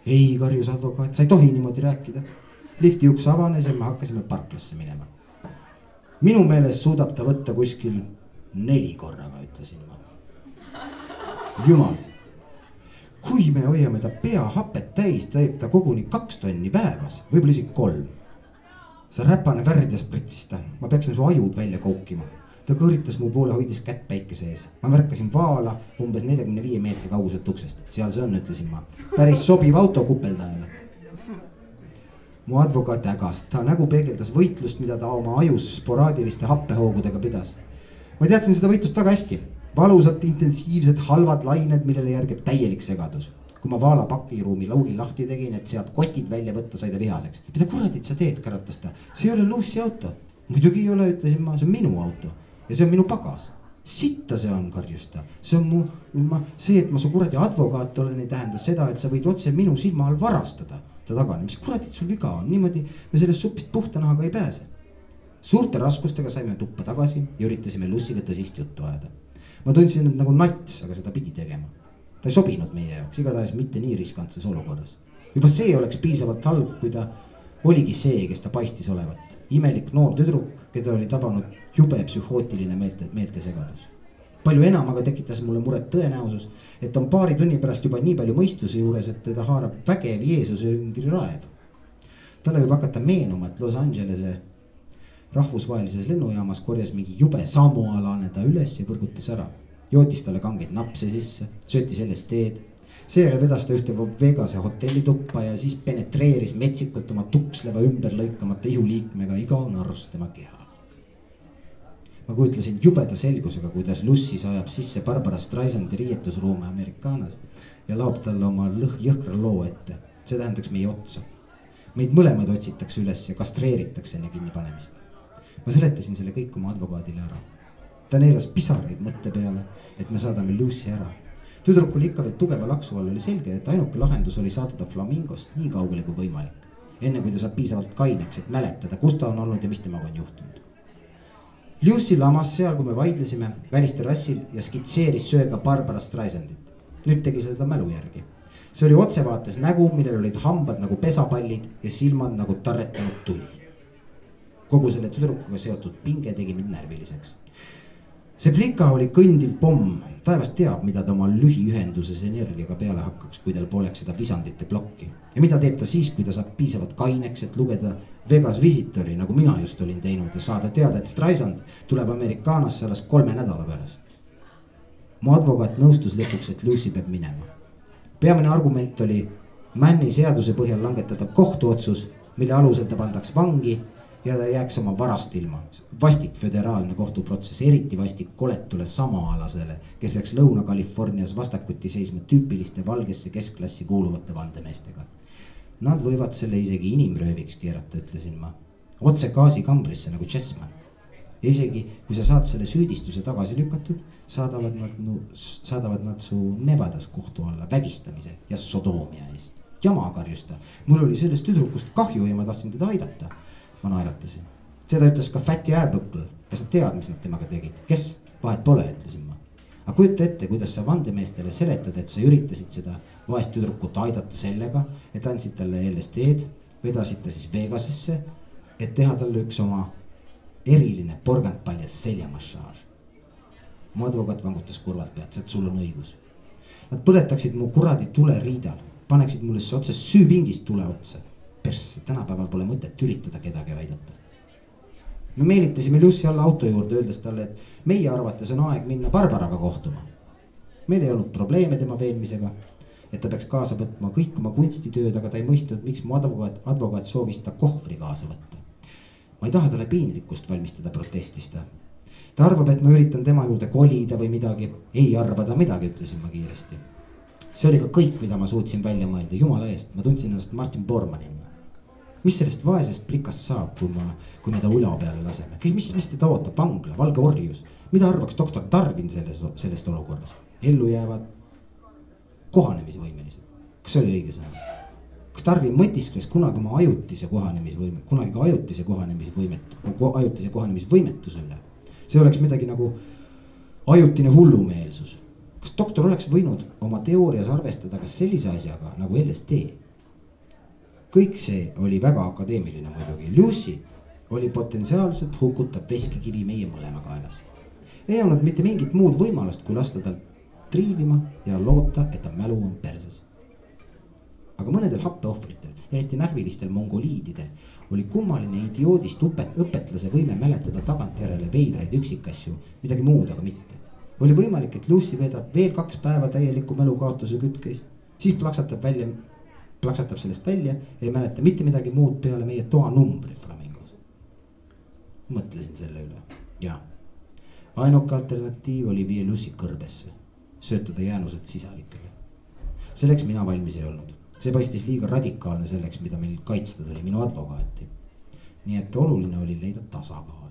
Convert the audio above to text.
ei, karjus advokaat, sa ei tohi niimoodi rääkida. Lifti uks avanes ja me hakkasime parklasse minema. Minu meelest suudab ta võtta kuskil 4 korraga, ütlesin ma. Jumal, kui me hoiame ta pea hapet täis, teeb ta koguni 2 tonni päevas, võib-olla isegi 3. Sa räpane värd ja spritsis ta, ma peaksin su ajud välja koukima. Ta kõõritas mu poole, hoidis kätt päikese ees. Ma märkasin vaala umbes 45 meetri kauguselt uksest. Seal see on, ütlesin ma. Päris sobiv auto kupeldajale. Mu advokaat ägas. Ta nägu peegeldas võitlust, mida ta oma ajus sporaadiliste happehoogudega pidas. Ma teadsin seda võitlust väga hästi. Valusalt intensiivsed halvad lained, millele järgib täielik segadus. Kui ma vaala pakiruumi laugi lahti tegin, et sealt kotid välja võtta, sai ta vihaseks. Mida kuradit sa teed, karatas ta. See ei ole Lucy auto. Muidugi ei ole, ütlesin ma, see on minu auto. Ja see on minu pagas. Sitta see on, karjus ta. See on see, et ma su kuradi advokaat olen, ei tähenda seda, et sa võid otse minu silma all varastada. Ta tagane, mis kuradit sul viga on, niimoodi me sellest supist puhta nahaga ei pääse. Suurte raskustega saime tuppa tagasi ja üritasime Lucyga tõsist juttu ajada. Ma tundsin end nagu nats, aga seda pidi tegema. Ta ei sobinud meie jaoks, igatahes mitte nii riskantses olukorras. Juba see oleks piisavalt halb, kui ta oligi see, kes ta paistis olevat. Imelik noor tüdruk, keda oli tabanud jube psühhootiline meeltesegadus. Palju enam aga tekitas mulle muret tõenäosus, et on paari tunni pärast juba nii palju mõistuse juures, et teda haarab vägev Jeesuse üngri raev. Talle võib hakata meenuma, et Los Angelese rahvusvahelises lennujaamas korjas mingi jube samualane ta üles ja võrgutas ära. Jootis talle kangeid napse sisse, sööti sellest teed. Seejärel vedas ta ühte Vegase hotellituppa ja siis penetreeris metsikult oma tuksleva ümber lõikamata ihuliikmega iga narust tema keha. Ma kujutlesin jubeda selgusega, kuidas Lucy sajab sisse Barbara Streisandi riietusruume Amerikanas ja laob talle oma jõhkra loo ette. See tähendaks meie otsa. Meid mõlemad otsitakse üles ja kastreeritakse enne kinnipanemist. Ma seletasin selle kõik oma advokaadile ära. Ta neelas pisaraid mõtte peale, et me saadame Lucy ära. Tüdrukul ikka veel tugeva laksu all oli selge, et ainuke lahendus oli saada ta Flamingost nii kaugele kui võimalik. Enne kui ta saab piisavalt kaineks, et mäletada, kus ta on olnud ja mis temaga on juhtunud. Lucy lamas seal, kui me vaidlesime välisterrassil ja skitseeris sööga Barbara Streisandit. Nüüd tegi seda mälu järgi. See oli otsevaates nägu, millel olid hambad nagu pesapallid ja silmad nagu tarretanud tuli. Kogu selle tüdrukuga seotud pinge tegi mind närviliseks. See plika oli kõndiv pomm, taevas teab, mida ta oma lühiühenduses energiaga peale hakkaks, kui tal poleks seda visandite plokki. Ja mida teeb ta siis, kui ta saab piisavalt kaineks, et lugeda Vegas Visitori, nagu mina just olin teinud ja saada teada, et Streisand tuleb Amerikaanasse alles 3 nädala pärast. Mu advokaat nõustus lõpuks, et Lucy peab minema. Peamine argument oli Manni seaduse põhjal langetada kohtuotsus, mille alusel ta pandaks vangi ja ta jääks oma varast ilma. Vastik föderaalne kohtuprotsess, eriti vastik koletule samaalasele, kes peaks Lõuna-Californias vastakuti seisma tüüpiliste valgesse keskklassi kuuluvate vandemeestega. Nad võivad selle isegi inimrööviks keerata, ütlesin ma. Otse gaasikambrisse nagu Chessman. Ja isegi kui sa saad selle süüdistuse tagasi lükatud, saadavad nad su Nevadas kohtu alla vägistamise ja sodoomia eest. Jama, karjus ta. Mul oli sellest tüdrukust kahju ja ma tahtsin teda aidata. Ma naeratasin. Seda ütles ka Fatty Arbuckle. Ja sa tead, mis nad temaga tegid? Kes? Vahet pole, ütlesin ma. Aga kujuta ette, kuidas sa vandemeestele seletad, et sa üritasid seda vaest tüdrukut aidata sellega, et andsid talle LSD-d, vedasid ta siis Vegasesse, et teha talle üks oma eriline porgandpaljas seljamassaaž. Mu advokaat vangutas kurvalt pead, et sul on õigus. Nad põletaksid mu kuradi tule riidal, paneksid mulle otse süüpingist tule otsa. Persse, tänapäeval pole mõtet üritada kedagi aidata. Me meelitasime Lucy alla auto juurde, öeldes talle, et meie arvates on aeg minna Barbaraga kohtuma. Meil ei olnud probleeme tema veenmisega, et ta peaks kaasa võtma kõik oma kunstitööd, aga ta ei mõistnud, miks mu advokaat soovis ta kohvri kaasa võtta. Ma ei taha talle piinlikkust valmistada, protestis ta. Ta arvab, et ma üritan tema juurde kolida või midagi. Ei arva ta midagi, ütlesin ma kiiresti. See oli ka kõik, mida ma suutsin välja mõelda, jumala eest. Ma tundsin ennast Martin Bormanina. Mis sellest vaesest plikast saab, kui me ta ula peale laseme? Mis teda ootab? Vangla, valge orjus. Mida arvaks doktor Darwin sellest olukorras? Ellu jäävad kohanemisvõimelised. Kas see oli õige sõna? Kas Darwin mõtiskles kunagi oma ajutise kohanemisvõimetuse üle? See oleks midagi nagu ajutine hullumeelsus. Kas doktor oleks võinud oma teoorias arvestada ka sellise asjaga nagu LSD? kõik see oli väga akadeemiline muidugi. Lucy oli potentsiaalselt hukutav veskikivi meie mõlema kaelas. Ei olnud mitte mingit muud võimalust, kui lasta tal triivima ja loota, et ta mälu on perses. Aga mõnedel happeohvritel, eriti närvilistel mongoliididel, oli kummaline idioodist õpetlase võime mäletada tagantjärele veidraid üksikasju, midagi muud, aga mitte. Oli võimalik, et Lucy veedab veel 2 päeva täieliku mälukaotuse kütkes, siis plaksatab sellest välja, ei mäleta mitte midagi muud peale meie toanumbri flamingos. Mõtlesin selle üle ja ainuke alternatiiv oli viia Lucy kõrbesse, söötada jäänused sisalikele. Selleks mina valmis ei olnud. See paistis liiga radikaalne selleks, mida meil kaitsta tuli minu advokaati. Nii et oluline oli leida tasakaal.